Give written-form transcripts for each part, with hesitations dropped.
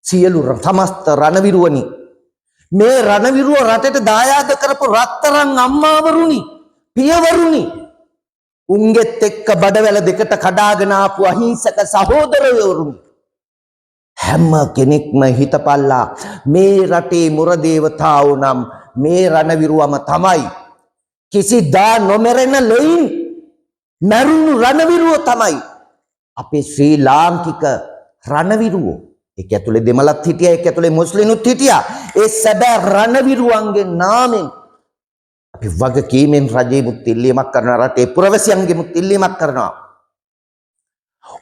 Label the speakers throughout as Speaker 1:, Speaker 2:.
Speaker 1: සියලු සමස්ත රණවිරුවනි මේ රණවිරුව රටට දායාද කරපු රත්තරන් අම්මාවරුනි පියවරුනි උන්ගෙත් එක්ක බඩවැල දෙකට කඩාගෙන ආපු අහිංසක සහෝදරයවරුනි හැම කෙනෙක්ම හිතපල්ලා මේ රටේ මුර දේවතාවෝ නම් මේ රණවිරුවම තමයි කිසිදා නොමරෙන ලොයින් මරුණු රණවිරුව තමයි අපේ ශ්‍රී ලාංකික රණවිරුවෝ ඒක ඇතුලේ දෙමළත් හිටියා ඒක ඇතුලේ මුස්ලිමුත් හිටියා ඒ සැබෑ රණවිරුවන්ගේ නාමෙන් අපි වගකීමෙන් රජේ මුත් ඉල්ලීමක් කරනවා රටේ පුරවැසියන්ගේ මුත් ඉල්ලීමක් කරනවා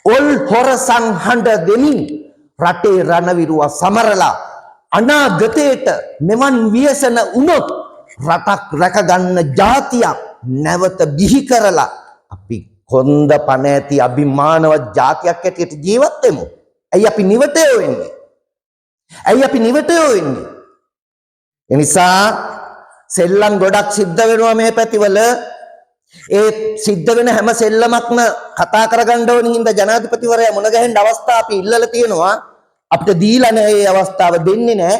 Speaker 1: ඔල් හොර සංහඬ දෙමින් රටේ රණවිරුව සමරලා අනාගතයට මෙවන් ව්‍යසන වුණොත් රටක් රැකගන්න ජාතියක් නැවත බිහි කරලා අපි කොන්ද පණ ඇති අභිමානවත් ජාතියක් හැටියට ජීවත් වෙමු. ඇයි අපි නිවටයෝ වෙන්නේ? ඇයි අපි නිවටයෝ වෙන්නේ? ඒ නිසා සෙල්ලම් ගොඩක් සිද්ධ වෙනවා මේ පැතිවල. ඒ සිද්ධ වෙන හැම සෙල්ලමක්ම කතා කරගන්න ඕන හින්දා ජනාධිපතිවරයා මුණ ගැහෙන්න අවස්ථාව අපි ඉල්ලලා තියෙනවා. අපිට දීලා නැහැ මේ අවස්ථාව දෙන්නේ නැහැ.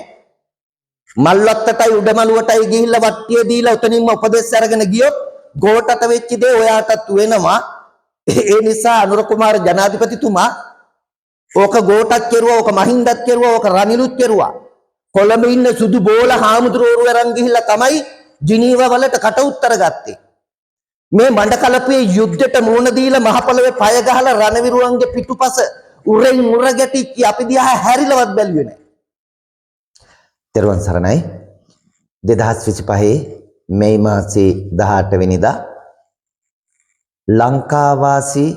Speaker 1: මල්වත්තටයි උඩමළුවටයි ගිහිල්ලා වට්ටිය දීලා උතනින්ම උපදෙස් අරගෙන ගියොත් ගෝටට වෙච්ච දේ ඔයාටත් වෙනවා. ඒ නිසා අනුර කුමාර ජනාධිපතිතුමා ඕක ගෝටත් කෙරුවා, ඕක මහින්දත් කෙරුවා, ඕක රනිලුත් කෙරුවා. කොළඹ ඉන්න සුදු බෝල හාමුදුරුවෝ අරන් ගිහිල්ලා තමයි ජිනීව වලට කට උත්තර ගත්තේ. මේ මණ්ඩකලපුවේ යුද්ධයට මුහුණ දීලා මහ පොළවේ පය ගහලා රණවිරුවන්ගේ පිටුපස උරෙන් උර ගැටිච්ච අපි දිහා හැරිලවත් බැලුවේ නැහැ. තෙරුවන් සරණයි. 2025 මේ මාසේ 18 වෙනිදා ලංකාවාසී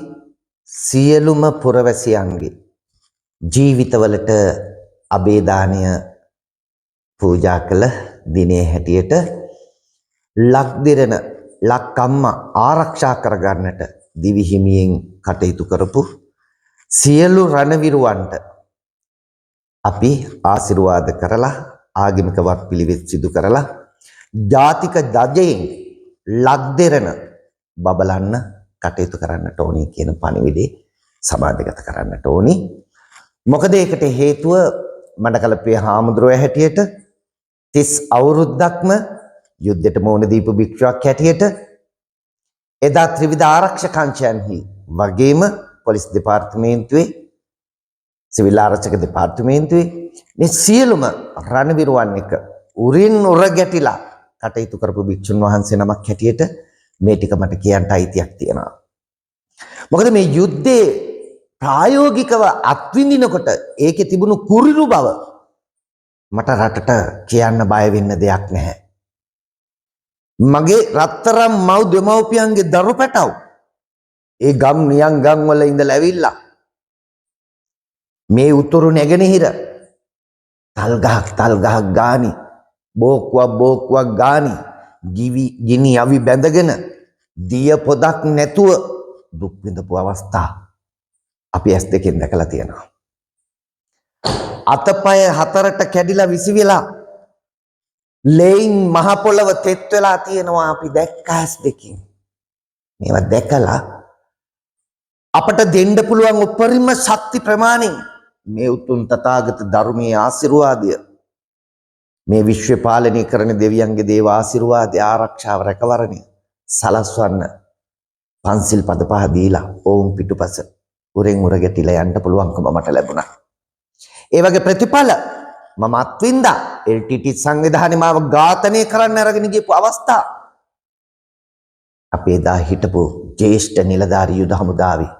Speaker 1: සියලුම පුරවැසියන්ගේ ජීවිතවලට අබේදානය පූජා කළ දිනේ හැටියට ලක්දිරණ ලක්කම්ම ආරක්ෂා කරගන්නට දිවි හිමියෙන් කටයුතු කරපු සියලු රණවිරුවන්ට අපි ආශිර්වාද කරලා ආගමික වත්පිළිවෙත් සිදු කරලා ජාතික දජයෙන් ලක්දිරණ බබලන්න කටයුතු කරන්නට ඕනි කියන පණිවිඩය සමාජගත කරන්නට ඕනි. මොකද ඒකට හේතුව මණ්ඩකලපුවේ හාමුදුරුවෝ හැටියට 30 අවුරුද්දක්ම යුද්ධයට මුහුණ දීපු භික්ෂුවක් හැටියට එදා ත්‍රිවිධ ආරක්ෂක අංශයන්හි වගේම පොලිස් දෙපාර්තමේන්තුවේ සිවිල් ආරක්ෂක දෙපාර්තමේන්තුවේ මේ සියලුම රණවිරුවන් එක උරින් උර ගැටිලා කටයුතු කරපු භික්ෂුන් වහන්සේ නමක් හැටියට මේ ටික මට කියන්න අයිතියක් තියෙනවා. මොකද මේ යුද්ධේ ප්‍රායෝගිකව අත්විඳිනකොට ඒකේ තිබුණු කුරිරු බව මට රටට කියන්න බය වෙන්න දෙයක් නැහැ. මගේ රත්තරන් මව් දෙමව්පියන්ගේ දරු පැටව් ඒ ගම් නියං ගම් වල ඉඳලා ඇවිල්ලා මේ උතුරු නැගෙනහිර තල් ගහක් ගානි බෝක්කුවක් ගානි ගිනි අවි බැඳගෙන දිය පොදක් නැතුව දුක් විඳපු අවස්ථා අපි ඇස් දෙකෙන් දැකලා තියෙනවා. අතපය හතරට කැඩිලා විසි වෙලා ලේයින් මහ පොළව තෙත් වෙලා තියෙනවා අපි දැක්ක ඇස් දෙකෙන්. මේවා දැකලා අපට දෙන්න පුළුවන් උපරිම ශක්ති ප්‍රමාණය මේ උතුම් තථාගත ධර්මයේ ආශිර්වාදය මේ විශ්ව පාලනය කරන දෙවියන්ගේ දේව ආශිර්වාදය ආරක්ෂාව රැකවරණය සලස්වන්න පන්සිල් පද පහ දීලා ඕම් පිටුපස උරෙන් උර ගැටිලා යන්න පුළුවන්කම මට ලැබුණා. ඒ වගේ ප්‍රතිඵල මම අත්විඳා LTT සංවිධානය මාව ඝාතනය කරන්න අරගෙන ගියපු අවස්ථා අපේ දා හිටපු ජ්‍යෙෂ්ඨ නිලධාරී යුද හමුදාවේ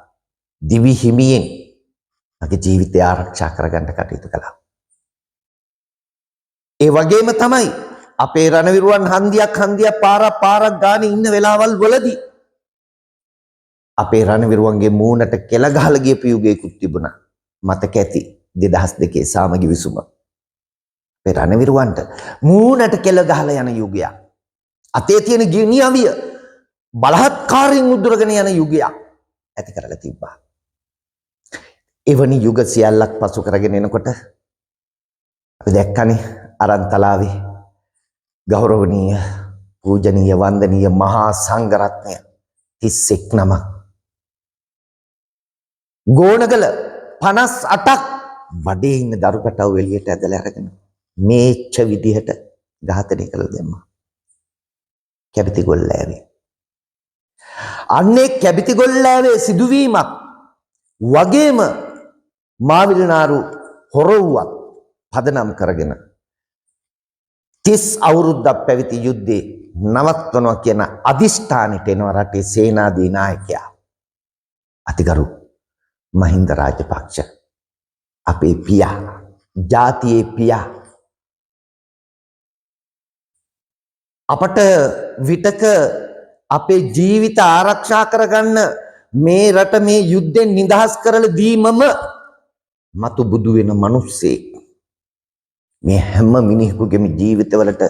Speaker 1: දිවි හිමියෙන් මගේ ජීවිතය ආරක්ෂා කරගන්න කටයුතු කළා. ඒ වගේම තමයි අපේ රණවිරුවන් හන්දියක් පාරක් ගානේ ඉන්න වෙලාවල් වලදී අපේ රණවිරුවන්ගේ මූණට කෙල ගහලා ගියපු යුගයකුත් තිබුණා. මතක ඇති 2002 සාමගි විසුම. අපේ රණවිරුවන්ට මූණට කෙල ගහලා යන යුගයක්. අතේ තියෙන ගිනි අවිය බලහත්කාරයෙන් උදුරගෙන යන යුගයක් ඇති කරලා තිබ්බා. එවැනි යුග සියල්ලක් පසු කරගෙන එනකොට අපි දැක්කනේ අරන්තලාවේ ගෞරවනීය පූජනීය වන්දනීය මහා සංඝරත්නය 31 නමක් ගෝණගල 58ක් බඩේ ඉන්න දරු පැටව එළියට ඇදලා අරගෙන මේච්ච විදිහට ඝාතනය කළා දැම්මා. කැබිති ගොල්ලෑවේ. අන්නේ කැබිති ගොල්ලෑවේ සිදුවීමක් වගේම මාවිලනාරු හොරවුවක් පදනම් කරගෙන 30 අවුරුද්දක් පැවති යුද්ධේ නවත්වනවා කියන අදිෂ්ඨානෙට එනවා රටේ සේනාධි නායකයා අතිගරු මහින්ද රාජපක්ෂ අපේ පියා ජාතියේ පියා අපට විතක අපේ ජීවිත ආරක්ෂා කරගන්න මේ රට මේ යුද්ධෙන් නිදහස් කරලා දීමම මතු බුදු වෙන මිනිස්සෙක් මේ හැම මිනිහෙකුගේම ජීවිතවලට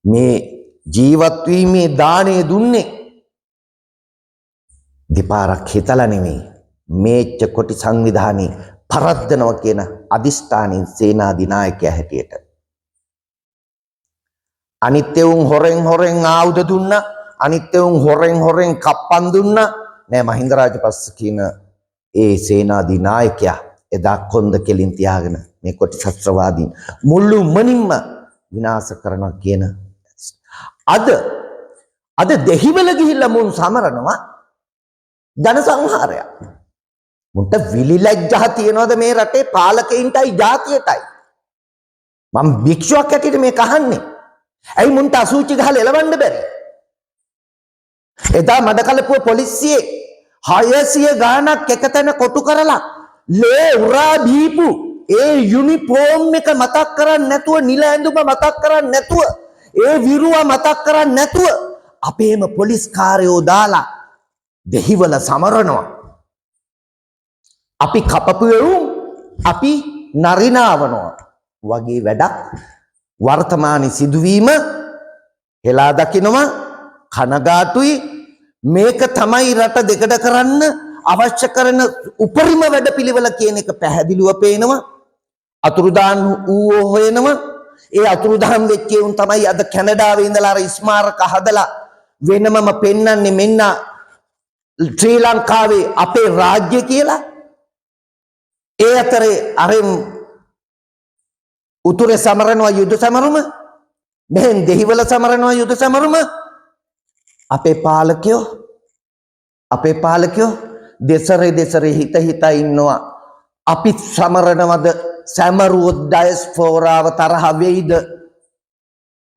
Speaker 1: මේ ජීවත් වීමේ දාණය දුන්නේ දෙපාරක් හිතලා නෙමෙයි මේච්ච කොටි සංවිධානයේ පරද්දනවා කියන අදිෂ්ඨානින් සේනාධි නායකයා හැටියට අනිත්‍යවුන් හොරෙන් ආයුධ දුන්නා අනිත්‍යවුන් හොරෙන් කප්පන් දුන්නා නෑ මහින්ද රාජපක්ෂ කියන ඒ සේනාධි නායකයා එදා කොන්ද කෙලින් තියාගෙන මේ කොටි ශස්ත්‍රවාදීන් මුළු මනින්ම විනාශ කරනවා කියන අද දෙහිවල ගිහිල්ලා මුන් සමරනවා ජන සංහාරයක් මුන්ට විලිලැජ්ජා තියනවද මේ රටේ පාලකයින්ටයි ජාතියටයි මම භික්ෂුවක් හැටියට මේක අහන්නේ ඇයි මුන්ට අසූචි ගහලා එලවන්න බැරි එදා මඩකලපුව පොලිසියේ 600 ගාණක් එකතැන කොටු කරලා ලේ උරා දීපු ඒ යුනිෆෝම් එක මතක් කරන්නේ නැතුව නිල ඇඳුම මතක් කරන්නේ නැතුව ඒ විරුව මතක් කරන්නේ නැතුව අපේම පොලිස් කාර්යෝ දාලා දෙහිවල සමරනවා අපි කපපුවෙව් අපි නරිනාවනවා වගේ වැඩක් වර්තමානයේ සිදුවීම හෙලා දකින්නවා කනගාටුයි මේක තමයි රට දෙකඩ කරන්න අවශ්‍ය කරන උපරිම වැඩපිළිවෙල කියන එක පැහැදිලිව පේනවා අතුරුදාන් ඌ හොයනවා ඒ අතුරුදාන් වෙච්ච උන් තමයි අද කැනඩාවේ ඉඳලා අර ස්මාරක හදලා වෙනමම පෙන්වන්නේ මෙන්න ශ්‍රී ලංකාවේ අපේ රාජ්‍ය කියලා ඒ අතරේ අරෙන් උතුරේ සමරනවා යුද සමරුම මෙහෙන් දෙහිවල සමරනවා යුද සමරුම අපේ පාලකයෝ දෙසරේ හිත ඉන්නවා අපි සමරනවද සමරුවොත් ඩයස්පෝරාව තරහ වෙයිද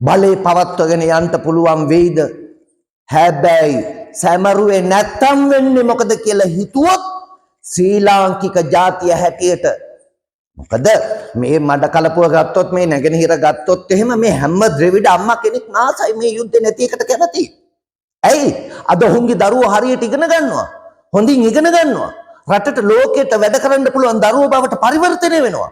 Speaker 1: බලේ පවත්වගෙන යන්න පුළුවන් වෙයිද හැබැයි සමරුවේ නැත්තම් වෙන්නේ මොකද කියලා හිතුවොත් ශ්‍රී ලාංකික ජාතිය හැටියට මොකද මේ මඩ කලපුව ගත්තොත් මේ නැගෙනහිර ගත්තොත් එහෙම මේ හැම ද්‍රවිඩ අම්මා කෙනෙක් නාසයි මේ යුද්ධේ නැති එකට කැමති ඇයි අද ඔහුගේ දරුවෝ හරියට ඉගෙන ගන්නවා හොඳින් ඉගෙන ගන්නවා රටට ලෝකෙට වැඩ කරන්න පුළුවන් දරුවෝ බවට පරිවර්තනය වෙනවා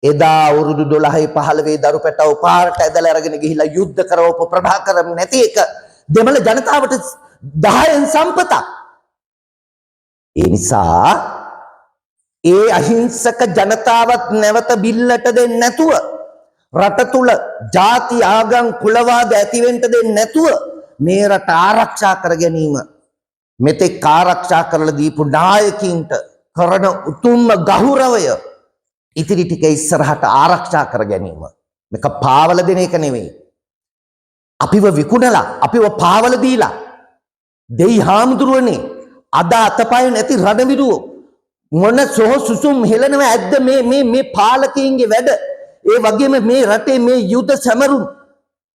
Speaker 1: එදා අවුරුදු 12 15 දරු පැටව පාරට ඇදලා අරගෙන ගිහිලා යුද්ධ කරවපු ප්‍රභාකරන් නැති එක දෙමළ ජනතාවට 10න් සම්පතක් ඒ නිසා ඒ අහිංසක ජනතාවත් නැවත බිල්ලට දෙන්නේ නැතුව රට තුල ಜಾති ආගම් කුලවාද ඇතිවෙන්න දෙන්නේ නැතුව මේ රට ආරක්ෂා කර ගැනීම මෙතෙක් ආරක්ෂා කරලා දීපු නායකින්ට කරන උතුම්ම ගෞරවය ඉතිරි ටික ඉස්සරහට ආරක්ෂා කර ගැනීම මේක පාවල දෙන එක නෙවෙයි අපිව විකුණලා අපිව පාවල දීලා දෙයි හාමුදුරුවනේ අද අතපය නැති රණවිරුවෝ මොන සොහසුසුම් හෙලනව ඇද්ද මේ පාලකයින්ගේ වැඩ ඒ වගේම මේ රටේ මේ යුද සමරුම්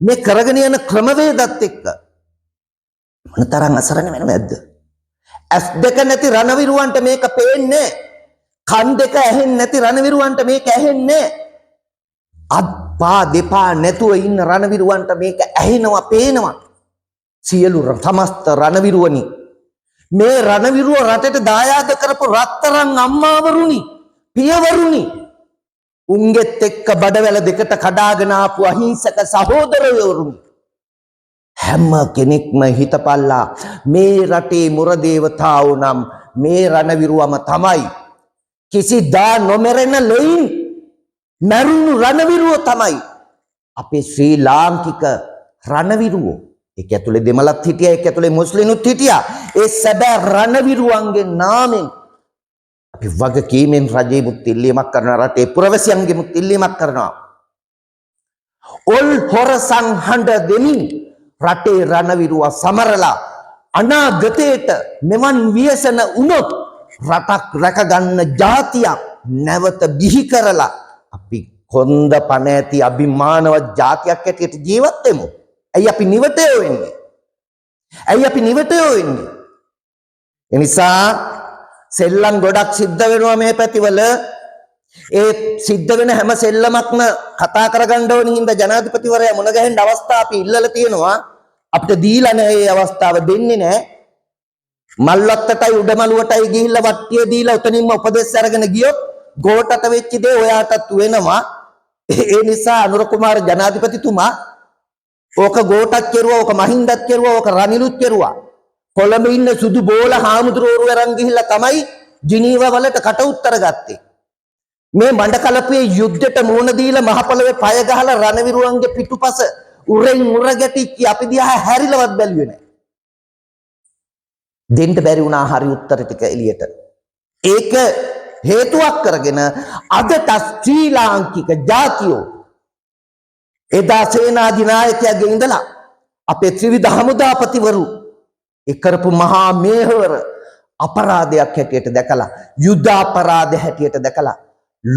Speaker 1: මේ කරගෙන යන ක්‍රමවේදත් එක්ක මොනතරම් අසරණ වෙනවද ඇස් දෙක නැති රණවිරුවන්ට මේක පේන්නේ කන් දෙක ඇහෙන්නේ නැති රණවිරුවන්ට මේක ඇහෙන්නේ අත්පා දෙපා නැතුව ඉන්න රණවිරුවන්ට මේක ඇහෙනවා පේනවා සියලු සමස්ත රණවිරුවනි මේ රණවිරුව රටට දායාද කරපු රත්තරන් අම්මාවරුනි පියවරුනි උන්ගෙත් එක්ක බඩවැල දෙකට කඩාගෙන ආපු අහිංසක සහෝදරයවරුනි හැම කෙනෙක්ම හිතපල්ලා මේ රටේ මුරදේවතාවු නම් මේ රණවිරුවම තමයි කිසිදා නොමරෙන ලොයින් මරුණු රණවිරුව තමයි අපේ ශ්‍රී ලාංකික රණවිරුවෝ ඒක ඇතුලේ දෙමළත් හිටියා ඒක ඇතුලේ මුස්ලිමුත් හිටියා ඒ සැබෑ රණවිරුවන්ගේ නාමෙන් අපි වගකීමෙන් රජෙමුත් ඉල්ලීමක් කරනවා, රටේ පුරවැසියන්ගෙමුත් ඉල්ලීමක් කරනවා. ඔල් හොරසන් හඬ දෙමින් රටේ රණවිරුව සමරලා අනාගතයට මෙවන් ව්‍යසන වුණොත් රටක් රැකගන්න ජාතියක් නැවත බිහි කරලා අපි කොන්ද පණ ඇති අභිමානවත් ජාතියක් හැටියට ජීවත් වෙමු. ඇයි අපි නිවටයෝ වෙන්නේ? ඇයි අපි නිවටයෝ වෙන්නේ? ඒ නිසා සෙල්ලම් ගොඩක් සිද්ධ වෙනවා මේ පැතිවල. ඒ සිද්ධ වෙන හැම සෙල්ලමක්ම කතා කරගන්න ඕන හින්දා ජනාධිපතිවරයා මුණ ගැහෙන්න අවස්ථා අපි ඉල්ලලා තියෙනවා. අපිට දීලා නැහැ මේ අවස්ථාව, දෙන්නේ නැහැ. මල්වත්තටයි උඩමළුවටයි ගිහිල්ලා වට්ටිය දීලා උතනින්ම උපදෙස් අරගෙන ගියොත් ගෝටට වෙච්ච දේ ඔයාටත් වෙනවා. ඒ නිසා අනුර කුමාර ජනාධිපතිතුමා ඕක ගෝටත් කෙරුවා, ඕක මහින්දත් කෙරුවා, ඕක රනිලුත් කෙරුවා. කොළඹ ඉන්න සුදු බෝල හාමුදුරුවෝ අරන් ගිහිල්ලා තමයි ජිනීව වලට කට උත්තර ගත්තේ. මේ මණ්ඩකලපුවේ යුද්ධයට මුහුණ දීලා මහපොළවේ පය ගහලා රණවිරුවන්ගේ පිටුපස උරෙන් උර ගැටිච්ච අපි දිහා හැරිලවත් බැලුවේ නැහැ. දෙන්න බැරි වුණා හරි උත්තර ටික එළියට. ඒක හේතුවක් කරගෙන අදට ශ්‍රී ලාංකික ජාතියෝ එදා සේනාධිනායකයාගේ ඉඳලා අපේ ත්‍රිවිධ හමුදාපතිවරු ඒ කරපු මහා මේහවර අපරාධයක් හැටියට දැකලා, යුද්ධ අපරාධ හැටියට දැකලා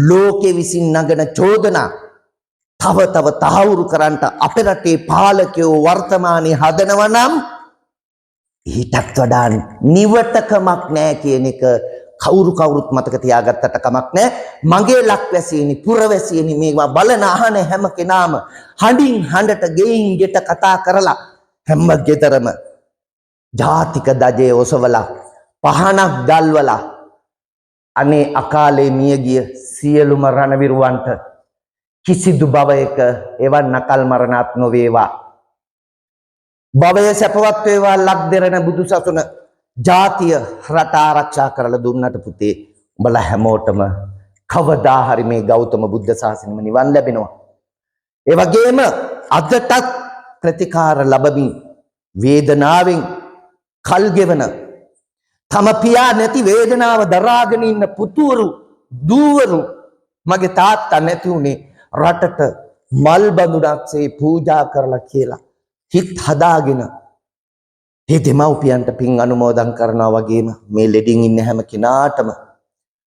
Speaker 1: ලෝකෙ විසින් නගන චෝදනා තව තහවුරු කරන්නට අපේ රටේ පාලකයෝ වර්තමානයේ හදනවා නම් ඊටත් වඩා නිවටකමක් නැහැ කියන එක කවුරුත් මතක තියාගත්තට කමක් නැහැ. මගේ ලක්වැසියනි, පුරවැසියනි, මේවා බලන අහන හැම කෙනාම හඬින් හඬට ගෙයින් ගෙට කතා කරලා හැම ගෙදරම ජාතික දජය ඔසවලා පහනක් දැල්වලා අනේ අකාලේ මියගිය සියලුම රණවිරුවන්ට කිසිදු භවයක එවන් නකල් මරණත් නොවේවා. භවය සැපවත් වේවා. ලක්දෙරණ බුදුසසුන ජාතිය රට ආරක්ෂා කරලා දුන්නට පුතේ උඹලා හැමෝටම කවදා හරි මේ ගෞතම බුද්ධ ශාසනයම නිවන් ලැබෙනවා. ඒ වගේම අදටත් ප්‍රතිකාර ලැබමින් වේදනාවෙන් කල් ගෙවන, තම පියා නැති වේදනාව දරාගෙන ඉන්න පුතුවරු, දූවරු, මගේ තාත්තා නැති උනේ රටට මල් බඳුනක්සේ පූජා කරලා කියලා හිත හදාගෙන මේ දෙමව්පියන්ට පින් අනුමෝදන් කරනවා. වගේම මේ ලෙඩින් ඉන්න හැම කෙනාටම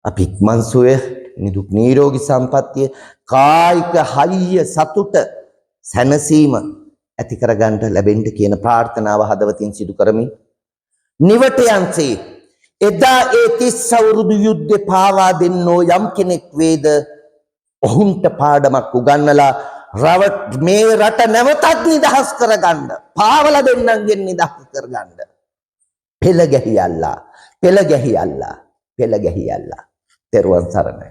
Speaker 1: අපි ඉක්මන් සුවය, නිදුක් නිරෝගී සම්පන්නිය, කායික හයිය, සතුට, සැනසීම ඇති කරගන්න ලැබෙන්න කියන ප්‍රාර්ථනාව හදවතින් සිදු කරමින් නිවටයන්සේ එදා ඒ 30 අවුරුදු යුද්ධේ පාවා දෙන්නෝ යම් කෙනෙක් වේද ඔහුන්ට පාඩමක් උගන්වලා මේ රට නැවතත් නිදහස් කරගන්න, පාවලා දෙන්නන්ගෙන් නිදහස් කරගන්න පෙළ ගැහියල්ලා. තෙරුවන් සරණයි.